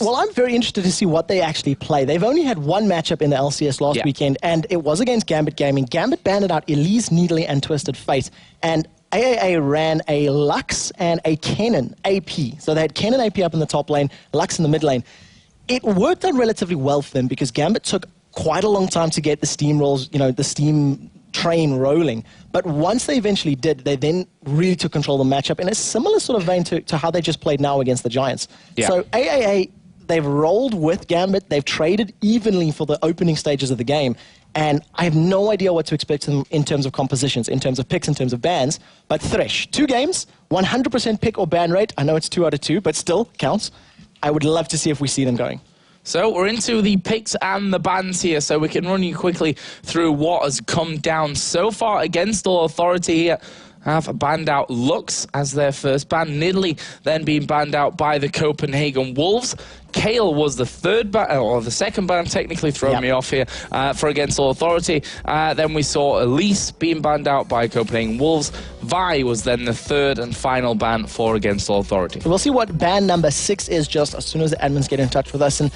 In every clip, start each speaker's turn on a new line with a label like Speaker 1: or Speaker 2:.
Speaker 1: Well, I'm very interested to see what they actually play. They've only had one matchup in the LCS last weekend, and it was against Gambit Gaming. Gambit banded out Elise, Needly, and Twisted Fate, and AAA ran a Lux and a Kennen AP. So they had Kennen AP up in the top lane, Lux in the mid lane. It worked out relatively well for them because Gambit took quite a long time to get the steam rolls, the steam train rolling. But once they eventually did, they then really took control of the matchup in a similar sort of vein to how they just played now against the Giants. Yeah. So AAA, they've rolled with Gambit. They've traded evenly for the opening stages of the game. And I have no idea what to expect in terms of compositions, in terms of picks, in terms of bans. But Thresh, 2 games, 100% pick or ban rate. I know it's 2 out of 2, but still counts. I would love to see if we see them going.
Speaker 2: So we're into the picks and the bans here, so we can run you quickly through what has come down so far against All Authority here. Have banned out Lux as their first ban. Nidalee then being banned out by the Copenhagen Wolves. Kale was the third ban, or the second ban, technically throwing me off here, for against All Authority. Then we saw Elise being banned out by Copenhagen Wolves. Vi was then the third and final ban for against All Authority.
Speaker 1: We'll see what ban number 6 is just as soon as the admins get in touch with us. And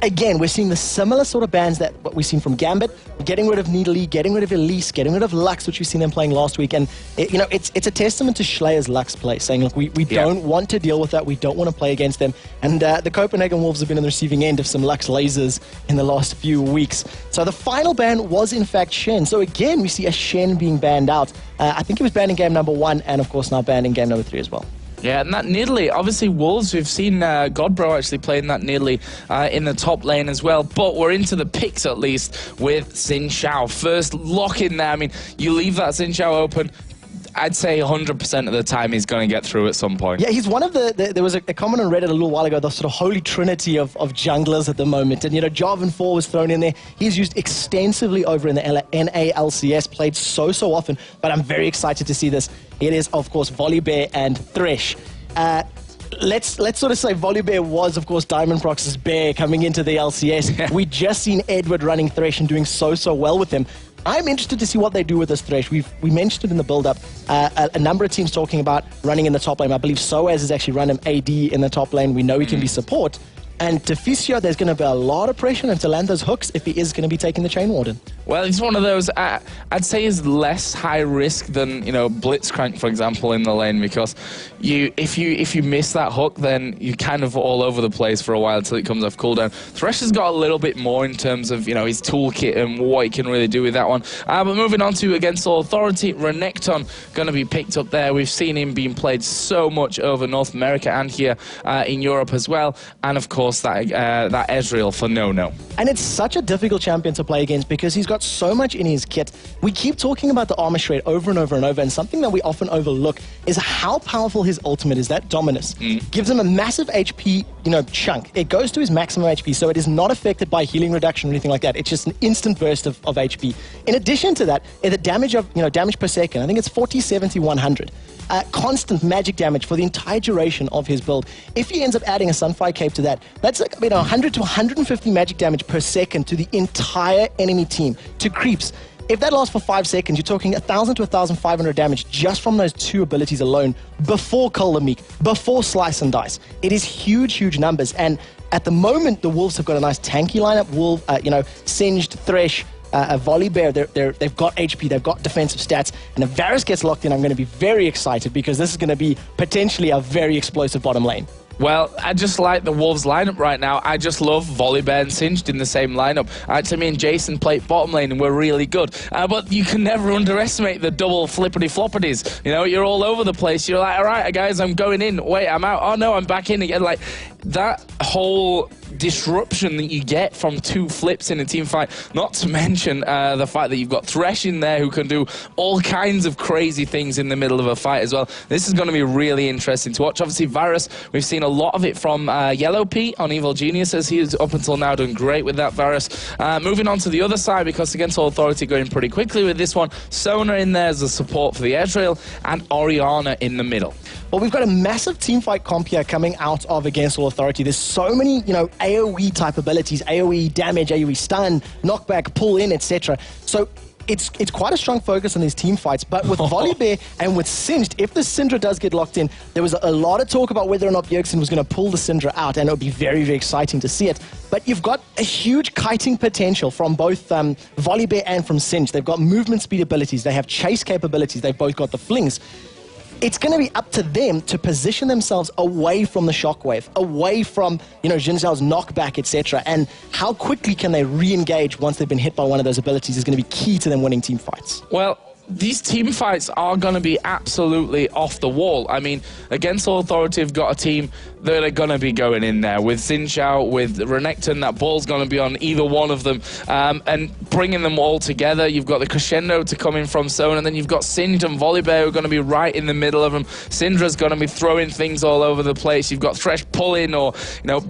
Speaker 1: again, we're seeing the similar sort of bans that what we've seen from Gambit, getting rid of Nidalee, getting rid of Elise, getting rid of Lux, which we've seen them playing last week. And it's a testament to Schleier's Lux play, saying, look, we don't want to deal with that. We don't want to play against them. And the Copenhagen Wolves have been on the receiving end of some Lux lasers in the last few weeks. So the final ban was, in fact, Shen. So again, we see a Shen being banned out. I think he was banned in game number 1 and, of course, now banned in game number 3 as well.
Speaker 2: Yeah, and that Nidalee, obviously Wolves, we've seen Godbro actually playing that Nidalee in the top lane as well, but we're into the picks at least with Xin Xiao. First lock in there, I mean, you leave that Xin Xiao open, I'd say 100% of the time he's going to get through at some point. Yeah,
Speaker 1: he's one of there was a comment on Reddit a little while ago, the sort of holy trinity of junglers at the moment. And, Jarvan 4 was thrown in there. He's used extensively over in the NA/LCS, played so often. But I'm very excited to see this. It is, of course, Volibear and Thresh. Let's sort of say Volibear was, of course, Diamond Prox's bear coming into the LCS. We just seen Edward running Thresh and doing so well with him. I'm interested to see what they do with this Thresh. We mentioned it in the build-up. A number of teams talking about running in the top lane. I believe Soaz has actually run him AD in the top lane. We know he can be support. And to Fisio, there's going to be a lot of pressure on to land those hooks if he is going to be taking the Chain Warden.
Speaker 2: Well, he's one of those, I'd say is less high risk than, Blitzcrank, for example, in the lane, because if you miss that hook, then you're kind of all over the place for a while until it comes off cooldown. Thresh has got a little bit more in terms of, his toolkit and what he can really do with that one. But moving on to against All Authority, Renekton going to be picked up there. We've seen him being played so much over North America and here in Europe as well. And of course, that Ezreal for no.
Speaker 1: And it's such a difficult champion to play against because he's got so much in his kit. We keep talking about the armor shred over and over and over, and something that we often overlook is how powerful his ultimate is. That Dominus gives him a massive HP, chunk. It goes to his maximum HP, so it is not affected by healing reduction or anything like that. It's just an instant burst of HP. In addition to that, the damage of damage per second, I think it's 40, 70, 100. Constant magic damage for the entire duration of his build. If he ends up adding a Sunfire Cape to that, that's like 100 to 150 magic damage per second to the entire enemy team, to creeps. If that lasts for 5 seconds, you're talking 1,000 to 1,500 damage just from those 2 abilities alone, before Cull the Meek, before Slice and Dice. It is huge numbers, and at the moment, the Wolves have got a nice tanky lineup. Wolf, Singed, Thresh, Volibear, they've got HP, they've got defensive stats, and if Varus gets locked in, I'm going to be very excited because this is going to be potentially a very explosive bottom lane.
Speaker 2: Well, I just like the Wolves lineup right now. I just love Volibear and Singed in the same lineup. Actually, me and Jason played bottom lane and we're really good. But you can never underestimate the double flippity-floppities. You're all over the place. You're like, all right, guys, I'm going in. Wait, I'm out. Oh, no, I'm back in again. Like, that whole disruption that you get from 2 flips in a team fight, not to mention the fact that you've got Thresh in there who can do all kinds of crazy things in the middle of a fight as well. This is going to be really interesting to watch. Obviously, Varus, we've seen a lot of it from Yellow P on Evil Geniuses. He is up until now doing great with that Varus. Moving on to the other side, because against All Authority going pretty quickly with this one, Sona in there as a support for the Ezreal, and Oriana in the middle.
Speaker 1: Well, we've got a massive teamfight comp here coming out of against All Authority. There's so many, AoE type abilities, AoE damage, AoE stun, knockback, pull in, etc. So it's quite a strong focus on these team fights. But with Volibear and with Singed, if the Syndra does get locked in, there was a lot of talk about whether or not Bjergsen was going to pull the Syndra out, and it would be very, very exciting to see it. But you've got a huge kiting potential from both Volibear and from Singed. They've got movement speed abilities. They have chase capabilities. They've both got the flings. It's going to be up to them to position themselves away from the shockwave, away from, you know, Jin Zhao's knockback, etc. And how quickly can they re-engage once they've been hit by one of those abilities is going to be key to them winning team fights.
Speaker 2: Well, these team fights are going to be absolutely off the wall. I mean, against Authority have got a team that are going to be going in there with Xin Zhao, with Renekton. That ball's going to be on either one of them, and bringing them all together. You've got the crescendo to come in from Sona, and then you've got Singed and Volibear who are going to be right in the middle of them. Syndra's going to be throwing things all over the place. You've got Thresh pulling, or, you know,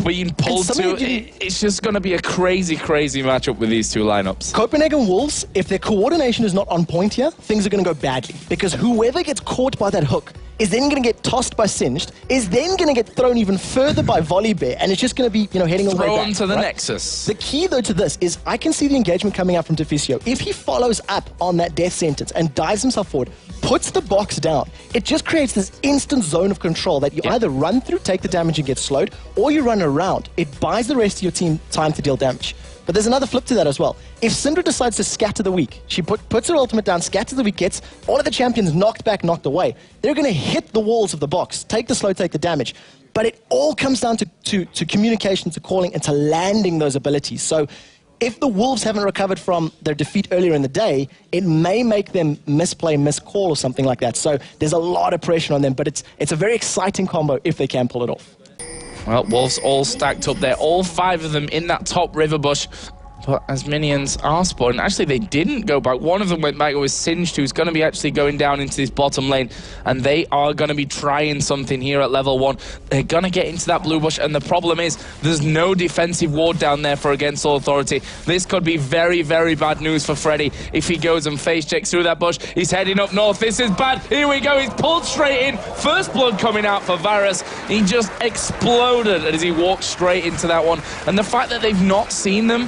Speaker 2: being pulled to. It's just going to be a crazy, crazy matchup with these two lineups.
Speaker 1: Copenhagen Wolves, if their coordination is not on point here, things are going to go badly. Because whoever gets caught by that hook is then going to get tossed by Singed, is then going to get thrown even further by Volibear, and it's just going to be, you know, heading all the way back.
Speaker 2: Thrown to the Nexus.
Speaker 1: The key, though, to this is I can see the engagement coming out from Deficio. If he follows up on that death sentence and dives himself forward, puts the box down, it just creates this instant zone of control that you either run through, take the damage and get slowed, or you run around. It buys the rest of your team time to deal damage. But there's another flip to that as well. If Syndra decides to scatter the weak, she puts her ultimate down, scatters the weak, gets all of the champions knocked back, knocked away, they're going to hit the walls of the box, take the slow, take the damage. But it all comes down to communication, to calling, and to landing those abilities. So if the Wolves haven't recovered from their defeat earlier in the day, it may make them misplay, miscall, or something like that. So there's a lot of pressure on them, but it's a very exciting combo if they can pull it off.
Speaker 2: Well, Wolves all stacked up there, all 5 of them in that top river bush. But as minions are spawning, actually they didn't go back. One of them went back. It was Singed, who's going to be actually going down into this bottom lane, and they are going to be trying something here at level 1. They're going to get into that blue bush, and the problem is there's no defensive ward down there for Against Authority. This could be very, very bad news for Freddy if he goes and face checks through that bush. He's heading up north. This is bad. Here we go. He's pulled straight in. First blood coming out for Varus. He just exploded as he walked straight into that one. And the fact that they've not seen them,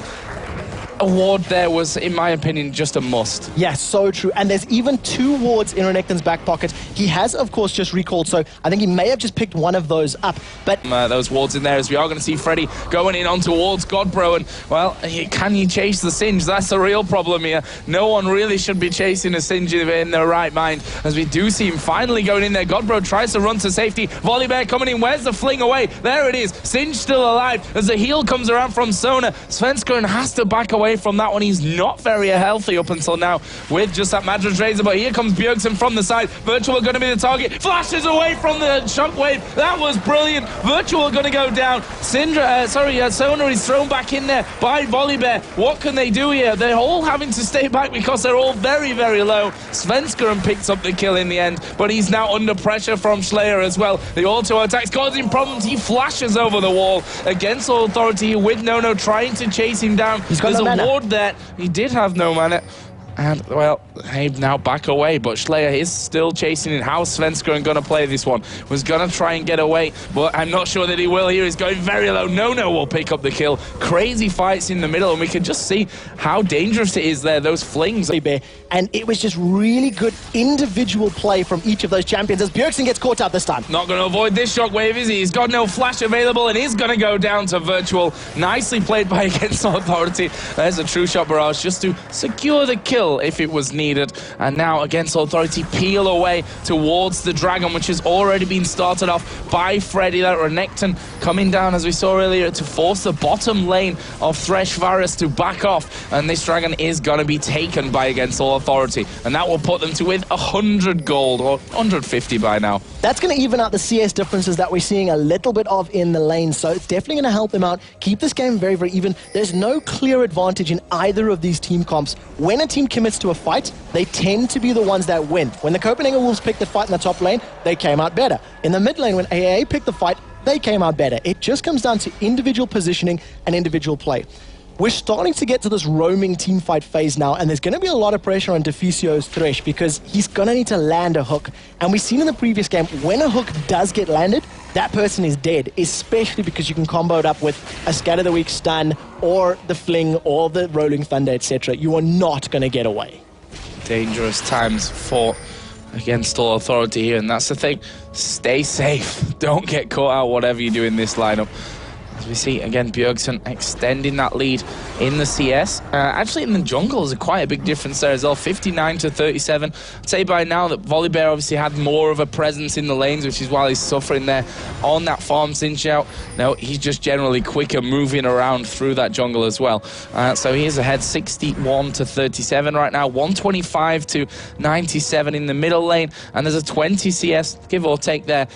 Speaker 2: a ward there was, in my opinion, just a must.
Speaker 1: Yeah, so true. And there's even 2 wards in Renekton's back pocket. He has, of course, just recalled, so I think he may have just picked one of those up. But
Speaker 2: those wards in there, as we are going to see Freddy going in on towards Godbro. And, well, can you chase the Singe? That's the real problem here. No one really should be chasing a Singe in their right mind, as we do see him finally going in there. Godbro tries to run to safety. Volibear coming in. Where's the fling away? There it is. Singe still alive as the heal comes around from Sona. Svenskeren has to back away from that one. He's not very healthy up until now with just that Madras Razor, but here comes Bjergsen from the side. Virtual going to be the target. Flashes away from the shockwave. That was brilliant. Virtual going to go down. Sona is thrown back in there by Volibear. What can they do here? They're all having to stay back because they're all very, very low. Svenskeren picks up the kill in the end, but he's now under pressure from Slayer as well. The auto attacks causing problems. He flashes over the wall Against Authority with Nono trying to chase him down.
Speaker 1: He's got no mana.
Speaker 2: Ward that he did have no mana, and well, they now back away, but Slayer is still chasing in. How Svenskeren going to play this one? Was going to try and get away, but I'm not sure that he will here. He's going very low. No will pick up the kill. Crazy fights in the middle, and we can just see how dangerous it is there, those flings.
Speaker 1: And it was just really good individual play from each of those champions as Bjergsen gets caught out this time.
Speaker 2: Not going to avoid this shockwave, is he? He's got no flash available and is going to go down to Virtual. Nicely played by Against Authority. There's a true shot barrage just to secure the kill if it was needed. And now Against Authority peel away towards the dragon, which has already been started off by Freddy. That Renekton coming down, as we saw earlier, to force the bottom lane of Thresh Varus to back off. And this dragon is going to be taken by Against Authority, and that will put them to with 100 gold, or 150 by now.
Speaker 1: That's going to even out the CS differences that we're seeing a little bit of in the lane, so it's definitely going to help them out, keep this game very, very even. There's no clear advantage in either of these team comps. When a team commits to a fight, they tend to be the ones that win. When the Copenhagen Wolves picked the fight in the top lane, they came out better. In the mid lane, when AAA picked the fight, they came out better. It just comes down to individual positioning and individual play. We're starting to get to this roaming teamfight phase now, and there's going to be a lot of pressure on Deficio's Thresh because he's going to need to land a hook. And we've seen in the previous game, when a hook does get landed, that person is dead, especially because you can combo it up with a Scatter the Weak stun or the Fling or the Rolling Thunder, etc. You are not going to get away.
Speaker 2: Dangerous times for against all authority here, and that's the thing. Stay safe. Don't get caught out whatever you do in this lineup. As we see, again, Bjergsen extending that lead in the CS. Actually, in the jungle is quite a big difference there as well, 59 to 37. I'd say by now that Volibear obviously had more of a presence in the lanes, which is why he's suffering there on that farm cinch out. Now, he's just generally quicker moving around through that jungle as well. So he is ahead 61 to 37 right now, 125 to 97 in the middle lane, and there's a 20 CS, give or take there,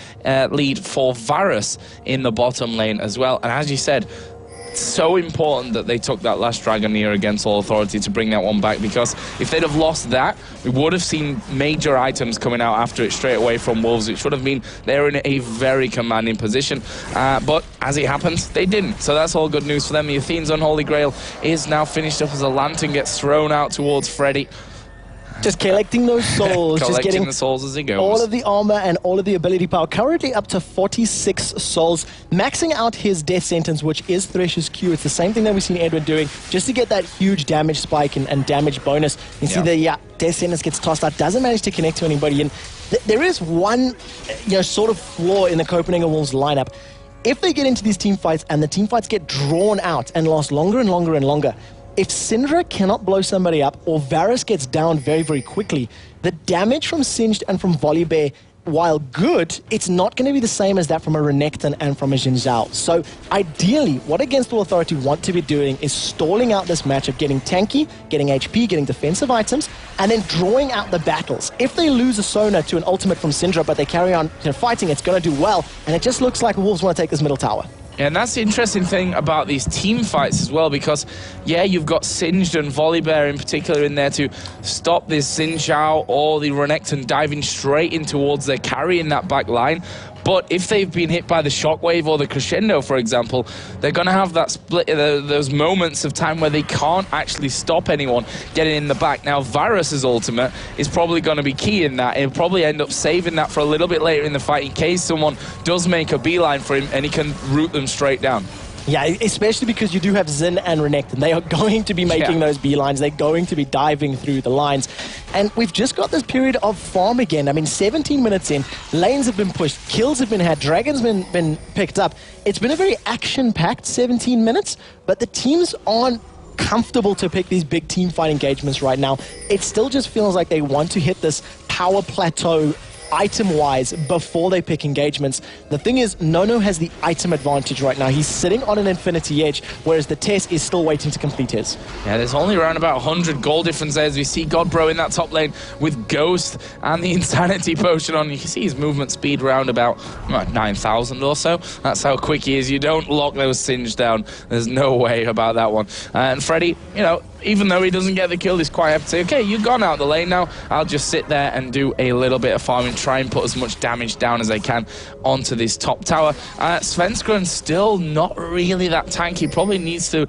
Speaker 2: lead for Varus in the bottom lane as well. And as you said, it's so important that they took that last Dragoneer against all authority to bring that one back, because if they'd have lost that, we would have seen major items coming out after it straight away from Wolves, which would have mean they're in a very commanding position. But as it happens, they didn't. So that's all good news for them. The Athene's Unholy Grail is now finished up as a lantern gets thrown out towards Freddy.
Speaker 1: Just collecting those souls, just getting
Speaker 2: the souls as it goes.
Speaker 1: All of the armor and all of the ability power. Currently up to 46 souls, maxing out his death sentence, which is Thresh's Q. It's the same thing that we've seen Edwin doing, just to get that huge damage spike and damage bonus. You see the death sentence gets tossed out, doesn't manage to connect to anybody. And there is one sort of flaw in the Copenhagen Wolves lineup. If they get into these team fights and the team fights get drawn out and last longer and longer and longer, if Syndra cannot blow somebody up or Varus gets down very, very quickly, the damage from Singed and from Volibear, while good, it's not going to be the same as that from a Renekton and from a Xin Zhao. So ideally, what Against All Authority want to be doing is stalling out this matchup, getting tanky, getting HP, getting defensive items, and then drawing out the battles. If they lose a Sona to an ultimate from Syndra, but they carry on fighting, it's going to do well, and it just looks like Wolves want to take this middle tower.
Speaker 2: And that's the interesting thing about these team fights as well, because, yeah, you've got Singed and Volibear in particular in there to stop this Xin Zhao or the Renekton diving straight in towards their carry in that back line. But if they've been hit by the Shockwave or the Crescendo, for example, they're going to have that split, those moments of time where they can't actually stop anyone getting in the back. Now, Varus's ultimate is probably going to be key in that. He'll probably end up saving that for a little bit later in the fight in case someone does make a beeline for him and he can root them straight down.
Speaker 1: Yeah, especially because you do have Xin and Renekton. They are going to be making those beelines. They're going to be diving through the lines. And we've just got this period of farm again. I mean, 17 minutes in, lanes have been pushed, kills have been had, dragons been picked up. It's been a very action-packed 17 minutes, but the teams aren't comfortable to pick these big team fight engagements right now. It still just feels like they want to hit this power plateau item-wise before they pick engagements. The thing is, Nono has the item advantage right now. He's sitting on an Infinity Edge, whereas the Tess is still waiting to complete his. Yeah,
Speaker 2: there's only around about 100 gold difference there as we see Godbro in that top lane with Ghost and the Insanity Potion on. You can see his movement speed around about 9,000 or so. That's how quick he is. You don't lock those Singed down. There's no way about that one. And Freddy, even though he doesn't get the kill, he's quite happy to say, okay, you've gone out the lane now. I'll just sit there and do a little bit of farming, try and put as much damage down as I can onto this top tower. Svenskeren still not really that tanky. Probably needs to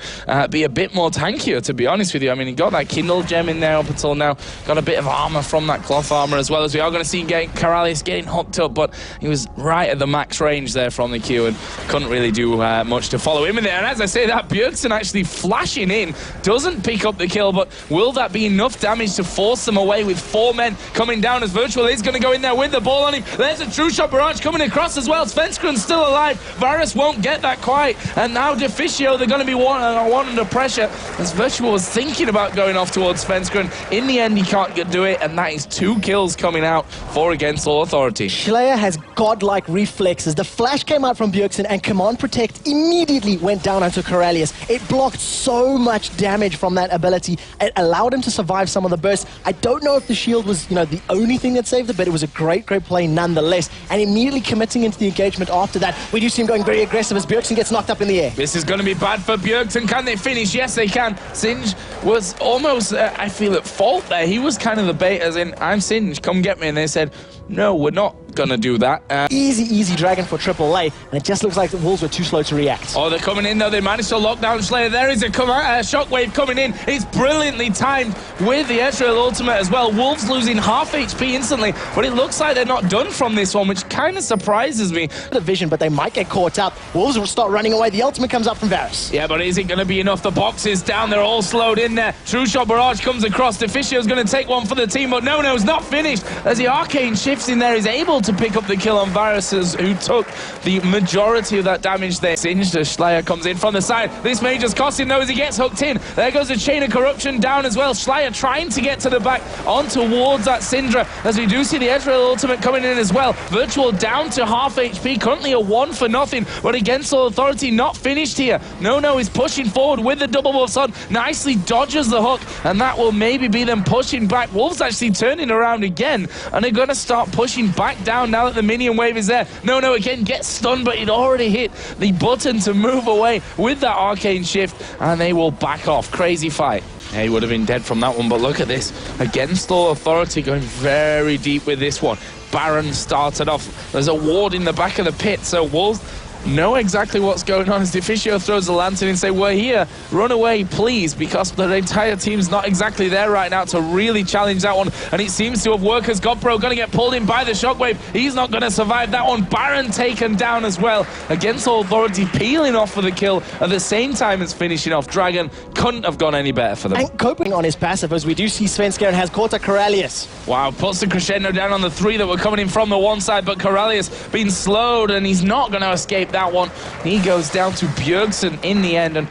Speaker 2: be a bit more tankier, to be honest with you. I mean, he got that Kindle gem in there up until now. Got a bit of armor from that cloth armor as well, as we are going to see Karalis getting hooked up, but he was right at the max range there from the Q and couldn't really do much to follow him in there. And as I say that, Bjergsen actually flashing in, doesn't pick up the kill, but will that be enough damage to force them away with 4 men coming down as Virtual is going to go in there with the ball on him. There's a true shot barrage coming across as well. Svenskeren's still alive. Varus won't get that quite. And now Deficio, they're going to be one under pressure as Virtual was thinking about going off towards Svenskeren. In the end, he can't do it, and that is 2 kills coming out for Against All Authority.
Speaker 1: Schleyer has godlike reflexes. The flash came out from Bjergsen and Command Protect immediately went down onto Karalis. It blocked so much damage from that ability. It allowed him to survive some of the bursts. I don't know if the shield was, the only thing that saved it, but it was a great play nonetheless. And immediately committing into the engagement after that, we do see him going very aggressive as Bjergsen gets knocked up in the air.
Speaker 2: This is going to be bad for Bjergsen. Can they finish? Yes, they can. Singe was almost, I feel, at fault there. He was kind of the bait, as in, I'm Singe, come get me. And they said, no, we're not gonna do that.
Speaker 1: Easy Dragon for AAA, and it just looks like the Wolves were too slow to react.
Speaker 2: Oh, they're coming in though. They managed to lock down Slayer. There is a shockwave coming in. It's brilliantly timed with the Ezreal ultimate as well. Wolves losing half HP instantly, but it looks like they're not done from this one, which kind of surprises me.
Speaker 1: The vision, but they might get caught up. Wolves will start running away. The ultimate comes up from Varus.
Speaker 2: Yeah, but is it going to be enough? The box is down. They're all slowed in there. True Shot Barrage comes across. Deficio's going to take one for the team, but no, it's not finished. As the Arcane shifts in there, is able to pick up the kill on Varus, who took the majority of that damage there. Singed as Schleier comes in from the side. This may just cost him though as he gets hooked in. There goes the Chain of Corruption down as well. Schleier trying to get to the back on towards that Syndra, as we do see the Ezreal ultimate coming in as well. Virtual down to half HP, currently a 1 for nothing, but against Authority not finished here. No is pushing forward with the double buffs on, nicely dodges the hook, and that will maybe be them pushing back. Wolves actually turning around again, and they're going to start pushing back down now that the minion wave is there. No, again gets stunned, but it already hit the button to move away with that Arcane shift, and they will back off. Crazy fight. Yeah, he would have been dead from that one, but look at this. Against all Authority, going very deep with this one. Baron started off. There's a ward in the back of the pit, so Wolves know exactly what's going on as Deficio throws the lantern and say, we're here, run away please, because the entire team's not exactly there right now to really challenge that one, and it seems to have worked as Godpro going to get pulled in by the shockwave. He's not going to survive that one. Baron taken down as well. Against Authority peeling off for the kill at the same time as finishing off. Dragon couldn't have gone any better for them.
Speaker 1: And coping on his passive, as we do see Svenskeren has caught a Corellius.
Speaker 2: Wow, puts the crescendo down on the 3 that were coming in from the one side, but Corellius being slowed, and he's not going to escape that one. He goes down to Bjergsen in the end, and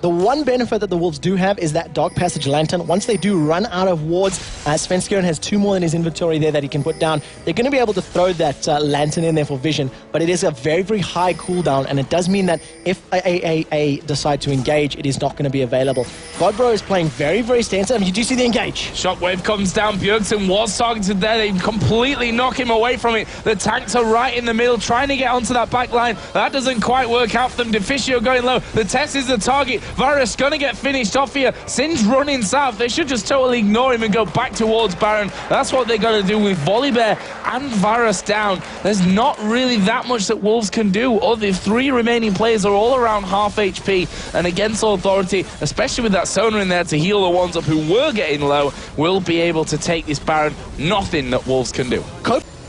Speaker 1: the one benefit that the Wolves do have is that Dark Passage Lantern. Once they do run out of wards, Svenskeren has 2 more in his inventory there that he can put down. They're going to be able to throw that Lantern in there for vision, but it is a very high cooldown, and it does mean that if AAA decide to engage, it is not going to be available. Godbro is playing very sensitive. You do see the engage.
Speaker 2: Shockwave comes down. Bjergsen was targeted there. They completely knock him away from it. The tanks are right in the middle, trying to get onto that back line. That doesn't quite work out for them. Deficio going low. The test is the target. Varus gonna get finished off here. Singe running south. They should just totally ignore him and go back towards Baron. That's what they're gonna do with Volibear and Varus down. There's not really that much that Wolves can do. The 3 remaining players are all around half HP, and against Authority, especially with that Sona in there to heal the ones up who were getting low, will be able to take this Baron. Nothing that Wolves can do.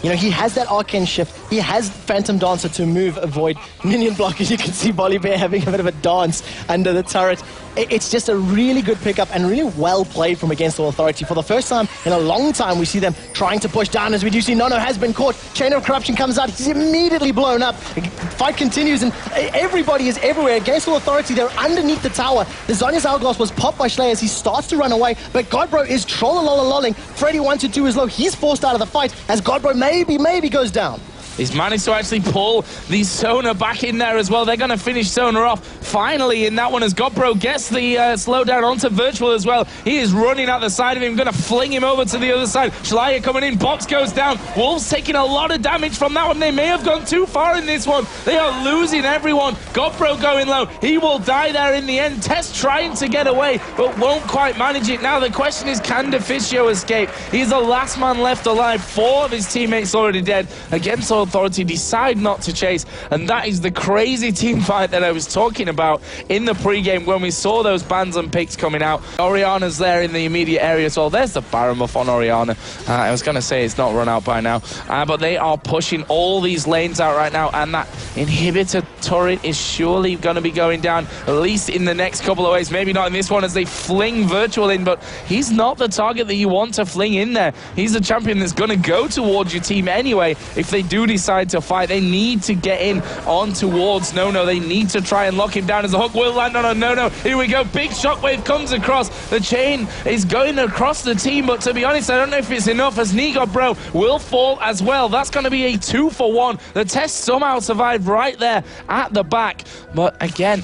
Speaker 1: You know, he has that Arcane shift. He has Phantom Dancer to avoid minion blockers. You can see Volibear having a bit of a dance under the turret. It's just a really good pickup and really well played from against Authority. For the first time in a long time, we see them trying to push down, as we do see Nono has been caught. Chain of Corruption comes out. He's immediately blown up. The fight continues, and everybody is everywhere. Against Authority, they're underneath the tower. The Zhonya's Hourglass was popped by Schleier as he starts to run away, but Godbro is troll-a-lolling. Freddy 1-2 is low. He's forced out of the fight as Godbro maybe goes down.
Speaker 2: He's managed to actually pull the Sona back in there as well. They're going to finish Sona off finally in that one as Godbro gets the slowdown onto Virtual as well. He is running out the side of him, going to fling him over to the other side. Schleier coming in, box goes down. Wolves taking a lot of damage from that one. They may have gone too far in this one. They are losing everyone. Godbro going low. He will die there in the end. Test trying to get away, but won't quite manage it. Now the question is, can Deficio escape? He's the last man left alive. 4 of his teammates already dead. Against Authority, decide not to chase, and that is the crazy team fight that I was talking about in the pre-game when we saw those bans and picks coming out. Oriana's there in the immediate area as well. There's the Baron buff on Oriana. I was going to say it's not run out by now, but they are pushing all these lanes out right now, and that inhibitor turret is surely going to be going down, at least in the next couple of ways. Maybe not in this one as they fling Virtual in, but he's not the target that you want to fling in there. He's the champion that's going to go towards your team anyway. If they do decide to fight, they need to get in on towards Nono. They need to try and lock him down as the hook will land on a Nono. Here we go. Big shockwave comes across. The chain is going across the team, but to be honest, I don't know if it's enough as Godbro will fall as well. That's going to be a 2-for-1. The test somehow survived right there at the back, but again,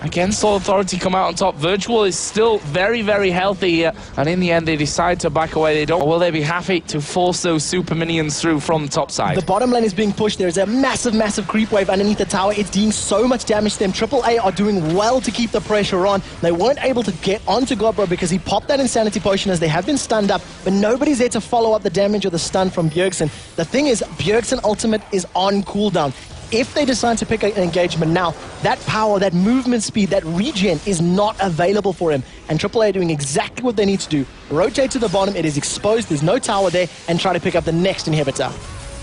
Speaker 2: Against All Authority come out on top. Virtual is still very, very healthy here. And in the end, they decide to back away. They don't. Or will they be happy to force those super minions through from the top side?
Speaker 1: The bottom lane is being pushed. There's a massive, massive creep wave underneath the tower. It's doing so much damage to them. AAA are doing well to keep the pressure on. They weren't able to get onto Godbro because he popped that Insanity Potion as they have been stunned up. But nobody's there to follow up the damage or the stun from Bjergsen. The thing is, Bjergsen ultimate is on cooldown. If they decide to pick an engagement now, that power, that movement speed, that regen is not available for him. And AAA are doing exactly what they need to do. Rotate to the bottom, it is exposed, there's no tower there, and try to pick up the next inhibitor.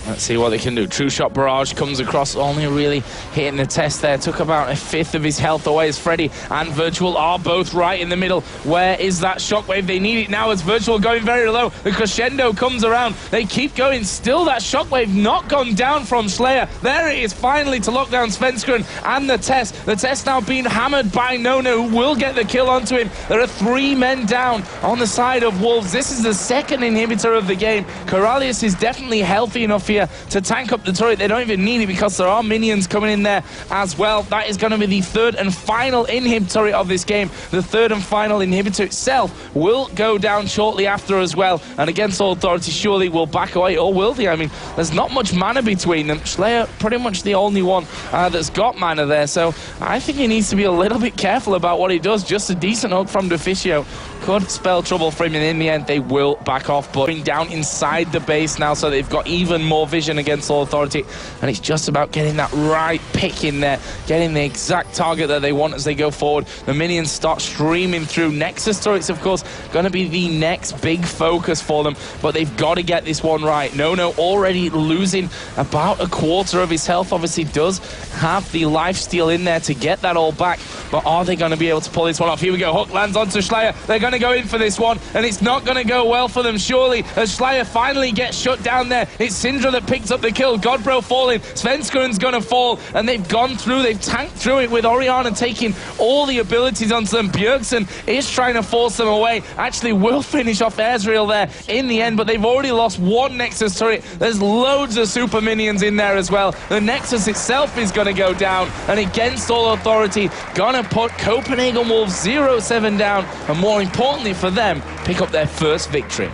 Speaker 2: Let's see what they can do. True Shot Barrage comes across, only really hitting the test there. Took about a fifth of his health away as Freddy and Virtual are both right in the middle. Where is that shockwave? They need it now as Virtual going very low. The crescendo comes around. They keep going. Still that shockwave not gone down from Slayer. There it is finally to lock down Svenskeren and the test. The test now being hammered by Nono, who will get the kill onto him. There are 3 men down on the side of Wolves. This is the second inhibitor of the game. Corralius is definitely healthy enough here to tank up the turret. They don't even need it because there are minions coming in there as well. That is going to be the third and final inhibitor of this game. The third and final inhibitor itself will go down shortly after as well. And against All Authority, surely will back away, or will they? I mean, there's not much mana between them. Slayer pretty much the only one that's got mana there. So I think he needs to be a little bit careful about what he does. Just a decent hook from Deficio could spell trouble for him, and in the end they will back off, but down inside the base now, so they've got even more vision against All Authority, and it's just about getting that right pick in there, getting the exact target that they want as they go forward. The minions start streaming through. Nexus turrets, of course, going to be the next big focus for them, but they've got to get this one right. Nono already losing about a quarter of his health, obviously does have the lifesteal in there to get that all back, but are they going to be able to pull this one off? Here we go, hook lands onto Slayer. They're going to go in for this one, and it's not going to go well for them, surely, as Slayer finally gets shut down there. It's Syndra that picks up the kill. Godbro falling. Svenskeren's going to fall, and they've gone through. They've tanked through it with Oriana taking all the abilities onto them. Bjergsen is trying to force them away. Actually will finish off Ezreal there in the end, but they've already lost one Nexus turret. There's loads of super minions in there as well. The Nexus itself is going to go down, and against All Authority, going to put Copenhagen Wolves 0-7 down, and more importantly for them, pick up their first victory.